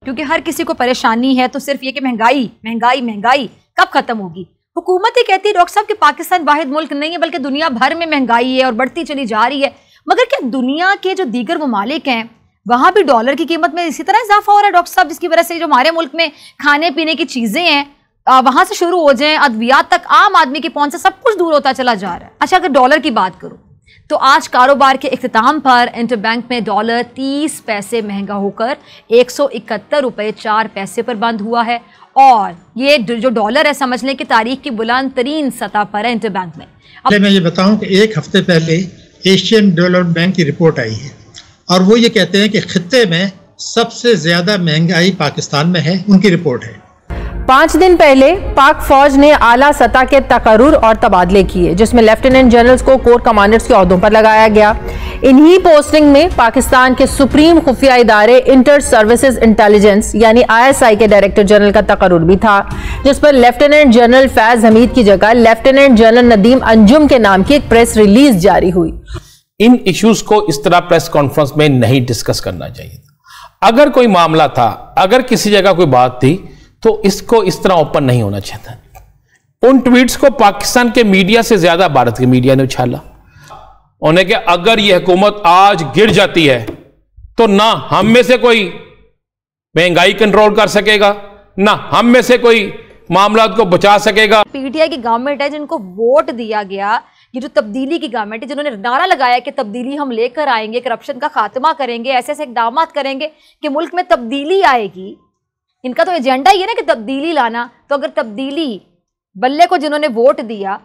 क्योंकि हर किसी को परेशानी है तो सिर्फ ये कि महंगाई महंगाई महंगाई कब खत्म होगी। हुकूमत ही कहती है डॉक्टर साहब कि पाकिस्तान वाहिद मुल्क नहीं है बल्कि दुनिया भर में महंगाई है और बढ़ती चली जा रही है, मगर क्या दुनिया के जो दीगर ममालिक हैं वहां भी डॉलर की कीमत में इसी तरह इजाफा हो रहा है डॉक्टर साहब, जिसकी वजह से जो हमारे मुल्क में खाने पीने की चीजें हैं वहां से शुरू हो जाएं अद्वियात तक आम आदमी की पहुंच से सब कुछ दूर होता चला जा रहा है। अच्छा, अगर डॉलर की बात करूं तो आज कारोबार के इख्तिताम पर इंटरबैंक में डॉलर 30 पैसे महंगा होकर 171 रुपये 4 पैसे पर बंद हुआ है और ये जो डॉलर है समझ लें कि तारीख की बुलंद तरीन सतह पर है इंटरबैंक में। अब मैं ये बताऊं कि एक हफ्ते पहले एशियन डेवलपमेंट बैंक की रिपोर्ट आई है और वो ये कहते हैं कि खित्ते में सबसे ज्यादा महंगाई पाकिस्तान में है, उनकी रिपोर्ट है। 5 दिन पहले पाक फौज ने आला सतह के तकर्रुर और तबादले किए जिसमें लेफ्टिनेंट जनरल्स को कोर कमांडर्स के ओहदों पर लगाया गया। इन्हीं पोस्टिंग में पाकिस्तान के सुप्रीम खुफिया इदारे इंटर सर्विसेज इंटेलिजेंस यानी ISI के डायरेक्टर जनरल का तकर्रुर भी था, जिस पर लेफ्टिनेंट जनरल फैज हमीद की जगह लेफ्टिनेंट जनरल नदीम अंजुम के नाम की एक प्रेस रिलीज जारी हुई। इन इश्यूज को इस तरह प्रेस कॉन्फ्रेंस में नहीं डिस्कस करना चाहिए। अगर कोई मामला था, अगर किसी जगह कोई बात थी तो इसको इस तरह ओपन नहीं होना चाहता। उन ट्वीट्स को पाकिस्तान के मीडिया से ज्यादा भारत के मीडिया ने उछाला। उन्हें कि अगर यह हुकूमत आज गिर जाती है तो ना हम में से कोई महंगाई कंट्रोल कर सकेगा, ना हम में से कोई मामला को बचा सकेगा। पीटीआई की गवर्नमेंट है जिनको वोट दिया गया, ये जो तब्दीली की गवर्नमेंट है जिन्होंने नारा लगाया कि तब्दीली हम लेकर आएंगे, करप्शन का खात्मा करेंगे, ऐसे ऐसे इकदाम करेंगे कि मुल्क में तब्दीली आएगी। इनका तो एजेंडा ये ना कि तब्दीली लाना। तो अगर तब्दीली बल्ले को जिन्होंने वोट दिया,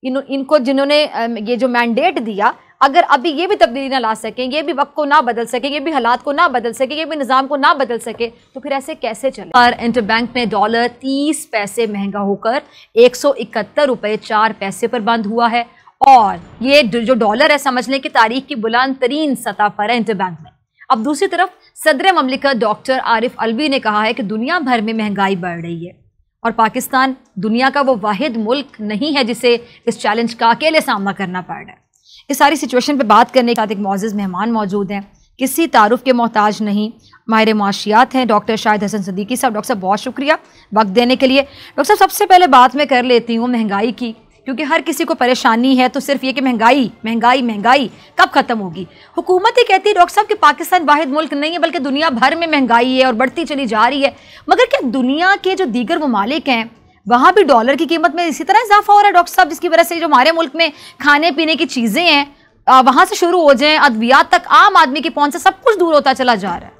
इनको जिन्होंने ये जो मैंडेट दिया, अगर अभी ये भी तब्दीली ना ला सकें, ये भी वक्त को ना बदल सके, ये भी हालात को ना बदल सके, ये भी निज़ाम को ना बदल सके, तो फिर ऐसे कैसे चले। पर इंटरबैंक में डॉलर 30 पैसे महंगा होकर 171 रुपये 4 पैसे पर बंद हुआ है और ये जो डॉलर है समझ लें कि तारीख की बुलंद तरीन सतह पर है इंटरबैंक में। अब दूसरी तरफ सदर ममलिकत डॉक्टर आरिफ अलवी ने कहा है कि दुनिया भर में महंगाई बढ़ रही है और पाकिस्तान दुनिया का वो वाहिद मुल्क नहीं है जिसे इस चैलेंज का अकेले सामना करना पड़ रहा है। इस सारी सिचुएशन पे बात करने के साथ एक मौजूद मेहमान मौजूद हैं, किसी तारुफ के मोहताज नहीं, माहिर मुआशियात हैं डॉक्टर शाहिद हसन सिद्दीकी साहब। डॉक्टर साहब बहुत शुक्रिया वक्त देने के लिए। डॉक्टर साहब सबसे पहले बात मैं कर लेती हूँ महंगाई की, क्योंकि हर किसी को परेशानी है तो सिर्फ ये कि महंगाई महंगाई महंगाई कब खत्म होगी। हुकूमत ही कहती है डॉक्टर साहब कि पाकिस्तान वाहिद मुल्क नहीं है बल्कि दुनिया भर में महंगाई है और बढ़ती चली जा रही है, मगर क्या दुनिया के जो दीगर ममालिक हैं वहां भी डॉलर की कीमत में इसी तरह इजाफा हो रहा है डॉक्टर साहब, जिसकी वजह से जो हमारे मुल्क में खाने पीने की चीजें हैं वहां से शुरू हो जाएं अद्वियात तक आम आदमी की पहुंच से सब कुछ दूर होता चला जा रहा है।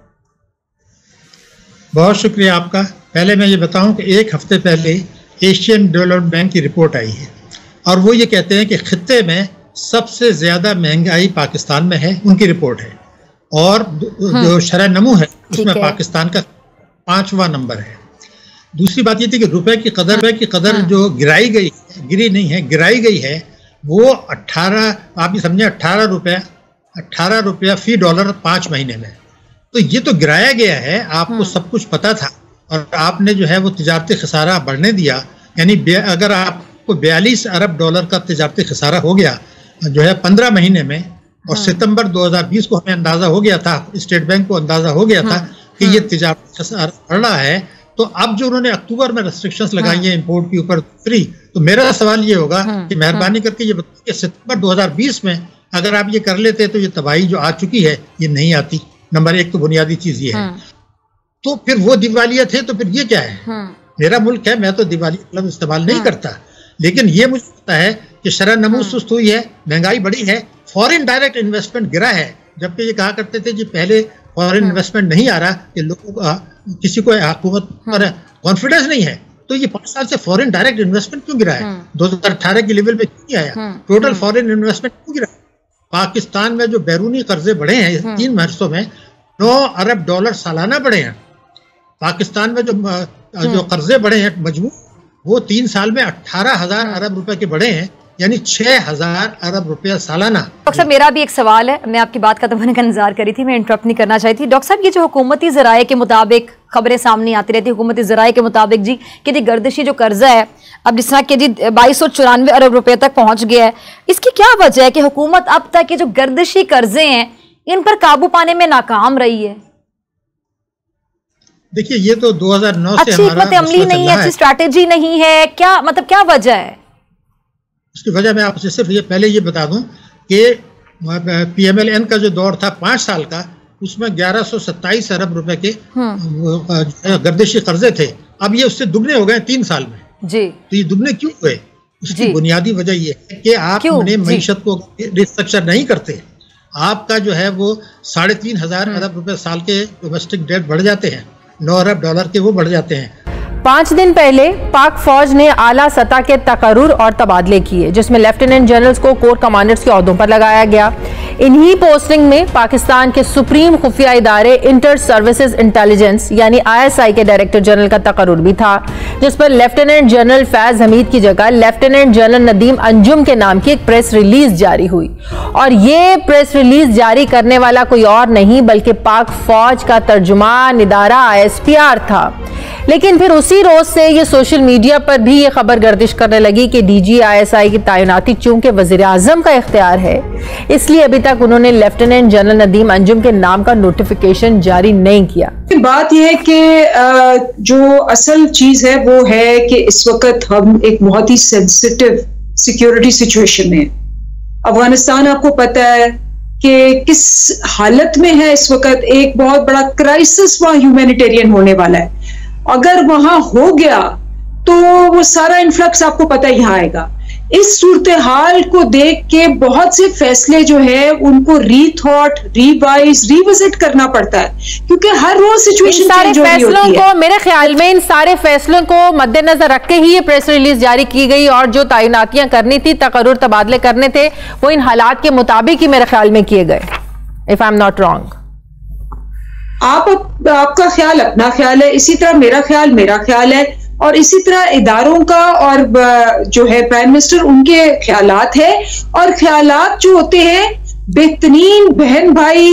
बहुत शुक्रिया आपका। पहले मैं ये बताऊं कि एक हफ्ते पहले एशियन डेवलपमेंट बैंक की रिपोर्ट आई है और वो ये कहते हैं कि खित्ते में सबसे ज्यादा महंगाई पाकिस्तान में है, उनकी रिपोर्ट है। और जो शरह नमू है उसमें पाकिस्तान का 5वां नंबर है। दूसरी बात ये थी कि रुपए की कदर जो गिराई गई है वो 18, आप भी समझे 18 रुपया फी डॉलर 5 महीने में। तो ये तो गिराया गया है, आपको सब कुछ पता था और आपने जो है वो तिजारती खसारा बढ़ने दिया। यानी अगर आपको 42 अरब डॉलर का तिजारती खसारा हो गया जो है 15 महीने में, और सितंबर 2020 को हमें अंदाजा हो गया था, स्टेट बैंक को अंदाजा हो गया था कि ये तिजारती खसारा बढ़ रहा है। तो अब जो उन्होंने अक्टूबर में रेस्ट्रिक्शंस लगाई हैं इंपोर्ट के ऊपर फ्री, तो मेरा सवाल ये होगा कि मेहरबानी करके ये बताइए कि सितंबर 2020 में अगर आप ये कर लेते तो ये तबाही जो आ चुकी है ये नहीं आती। नंबर 1 तो बुनियादी चीज ये है। तो फिर वो दिवालिया थे, तो फिर ये क्या है? मेरा मुल्क है, मैं तो दिवाली मतलब इस्तेमाल नहीं करता, लेकिन ये मुझे पता है कि शरह नमू सुस्त हुई है, महंगाई बढ़ी है, फॉरेन डायरेक्ट इन्वेस्टमेंट गिरा है। जबकि ये कहा करते थे कि पहले फॉरेन इन्वेस्टमेंट नहीं आ रहा, कि लोगों का किसी को हुकूमत पर कॉन्फिडेंस नहीं है, तो ये 5 साल से फॉरेन डायरेक्ट इन्वेस्टमेंट क्यों गिरा है? 2018 के लेवल पे क्यों आया? टोटल फॉरेन इन्वेस्टमेंट क्यों गिरा? पाकिस्तान में जो बैरूनी कर्जे बढ़े हैं 3 महीनों में 9 अरब डॉलर सालाना बढ़े हैं। पाकिस्तान में जो कर्जे बढ़े हैं मजमू, वो 3 साल में 18,000 अरब रुपए के बढ़े हैं, यानी 6,000 अरब रुपया सालाना। डॉक्टर साहब मेरा भी एक सवाल है, मैं आपकी बात खत्म होने का इंतजार करी थी, मैं इंटरप्ट नहीं करना चाहती। डॉक्टर साहब ये जो हुकूमती ज़राए के मुताबिक खबरें सामने आती रहती है, हुकूमती ज़राए के मुताबिक जी कि जी गर्दिशी जो कर्जा है अब जिस तरह के जी 2294 अरब रुपये तक पहुंच गया है, इसकी क्या वजह है कि हुकूमत अब तक ये जो गर्दिशी कर्जे हैं इन पर काबू पाने में नाकाम रही है? देखिए ये तो 2009 से अच्छी हमारा हिकमत अमली मसला चल नहीं है, रहा अच्छी है। स्ट्रैटेजी नहीं है, क्या मतलब क्या वजह है? उसकी वजह मैं आपसे सिर्फ ये पहले ये बता दूं कि PMLN का जो दौर था 5 साल का, उसमें 1127 अरब रुपए के गर्दिशी कर्जे थे। अब ये उससे दुगने हो गए 3 साल में जी। तो ये दुगने क्यों हुए? इसकी बुनियादी वजह ये है कि आप अपने मईशत को रिस्ट्रक्चर नहीं करते। आपका जो है वो 3,500 अरब रुपए साल के डोमेस्टिक डेट बढ़ जाते हैं, 9 अरब डॉलर के वो बढ़ जाते हैं। 5 दिन पहले पाक फौज ने आला सतह के तकर्रुर और तबादले किए, जिसमें लेफ्टिनेंट जनरल्स को कोर कमांडर्स के ओहदों पर लगाया गया। इन्हीं पोस्टिंग में पाकिस्तान के सुप्रीम खुफिया इदारे इंटर सर्विसेज इंटेलिजेंस यानी ISI के डायरेक्टर जनरल का तकर्रुर भी था, जिस पर लेफ्टिनेंट जनरल फैज हमीद की जगह लेफ्टिनेंट जनरल नदीम अंजुम के नाम की एक प्रेस रिलीज जारी हुई। और ये प्रेस रिलीज जारी करने वाला कोई और नहीं बल्कि पाक फौज का तर्जुमान इदारा ISPR था। लेकिन फिर उसी रोज से ये सोशल मीडिया पर भी ये खबर गर्दिश करने लगी कि DG ISI की तैनाती चूंकि वजीर आजम का इख्तियार है, इसलिए अभी तक उन्होंने लेफ्टिनेंट जनरल नदीम अंजुम के नाम का नोटिफिकेशन जारी नहीं किया। बात यह है कि जो असल चीज है वो है कि इस वक्त हम एक बहुत ही सेंसिटिव सिक्योरिटी सिचुएशन में, अफगानिस्तान आपको पता है कि किस हालत में है इस वक्त। एक बहुत बड़ा क्राइसिस वहां ह्यूमैनिटेरियन होने वाला है। अगर वहां हो गया तो वो सारा इन्फ्लक्स आपको पता ही आएगा। इस सूरत हाल को देख के बहुत से फैसले जो है उनको रीथॉट, रिवाइज, रिविजिट करना पड़ता है, क्योंकि हर रोज सिचुएशन चेंज हो रही होती है। मेरे ख्याल में इन सारे फैसलों को मद्देनजर रख के ही ये प्रेस रिलीज जारी की गई, और जो तैनातियां करनी थी, तकर्रुर तबादले करने थे, वो इन हालात के मुताबिक ही मेरे ख्याल में किए गए, if I am not wrong. आपका ख्याल अपना ख्याल है, इसी तरह मेरा ख्याल है, और इसी तरह इदारों का और जो है प्राइम मिनिस्टर उनके ख्यालात है। और ख्यालात जो होते हैं, बेहतरीन बहन भाई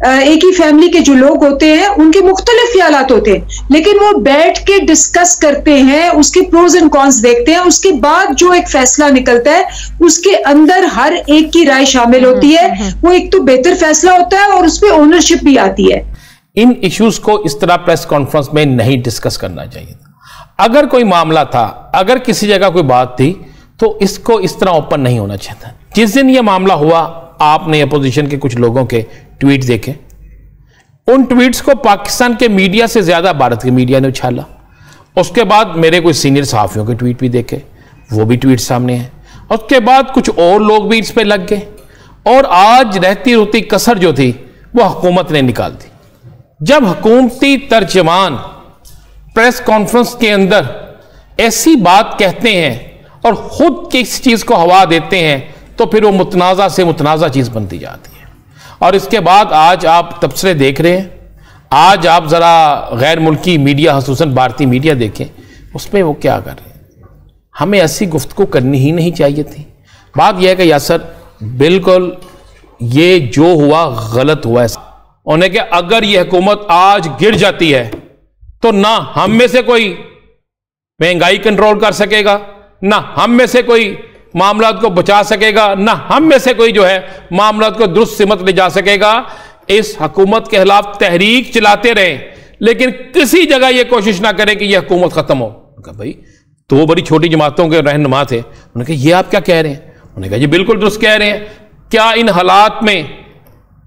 एक ही फैमिली के जो लोग होते हैं उनके मुख्तलिफ ख्यालात होते हैं, लेकिन वो बैठ के डिस्कस करते हैं, उसके प्रोज एंड कॉन्स देखते हैं, उसके बाद जो एक फैसला निकलता है उसके अंदर हर एक की राय शामिल होती है। वो एक तो बेहतर फैसला होता है और उसमें ओनरशिप भी आती है। इन इश्यूज को इस तरह प्रेस कॉन्फ्रेंस में नहीं डिस्कस करना चाहिए। अगर कोई मामला था, अगर किसी जगह कोई बात थी, तो इसको इस तरह ओपन नहीं होना चाहिए था। जिस दिन यह मामला हुआ, आपने अपोजिशन के कुछ लोगों के ट्वीट देखे, उन ट्वीट्स को पाकिस्तान के मीडिया से ज्यादा भारत के मीडिया ने उछाला। उसके बाद मेरे कुछ सीनियर सहाफियों के ट्वीट भी देखे, वो भी ट्वीट सामने हैं। उसके बाद कुछ और लोग भी इस पर लग गए, और आज रहती रुती कसर जो थी वो हुकूमत ने निकाल दी। जब हुकूमती तर्जमान प्रेस कॉन्फ्रेंस के अंदर ऐसी बात कहते हैं और खुद किस चीज को हवा देते हैं, तो फिर वो मुतनाज़ा से मुतनाज़ा चीज बनती जाती है। और इसके बाद आज आप तबसरे देख रहे हैं, आज आप जरा गैर मुल्की मीडिया, खुसूसन भारतीय मीडिया देखें, उसमें वो क्या कर रहे हैं। हमें ऐसी गुफ्तगू करनी ही नहीं चाहिए थी। बात यह है कि यासर बिल्कुल ये जो हुआ गलत हुआ है। उन्हें कि अगर यह हुकूमत आज गिर जाती है तो ना हम में से कोई महंगाई कंट्रोल कर सकेगा, ना हम में से कोई मामलात को बचा सकेगा, ना हम में से कोई जो है मामलात को दुरुस्त सिमत ले जा सकेगा। इस हुकूमत के खिलाफ तहरीक चलाते रहें, लेकिन किसी जगह यह कोशिश ना करें कि यह हुकूमत खत्म हो। उन्होंने कहा भाई, दो बड़ी छोटी जमातों के रहनुमा थे, उन्होंने कहा ये आप क्या कह रहे हैं? उन्होंने कहा जी बिल्कुल दुरुस्त कह रहे हैं। क्या इन हालात में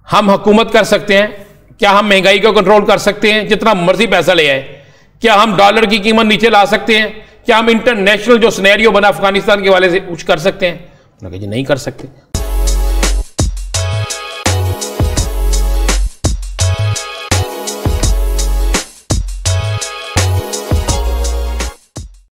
हम हुकूमत कर सकते हैं? क्या हम महंगाई को कंट्रोल कर सकते हैं? जितना मर्जी पैसा ले आए। क्या हम डॉलर की कीमत नीचे ला सकते हैं? क्या हम इंटरनेशनल जो सिनेरियो बना अफगानिस्तान के हवाले से कुछ कर सकते हैं? उन्होंने कहा जी नहीं कर सकते।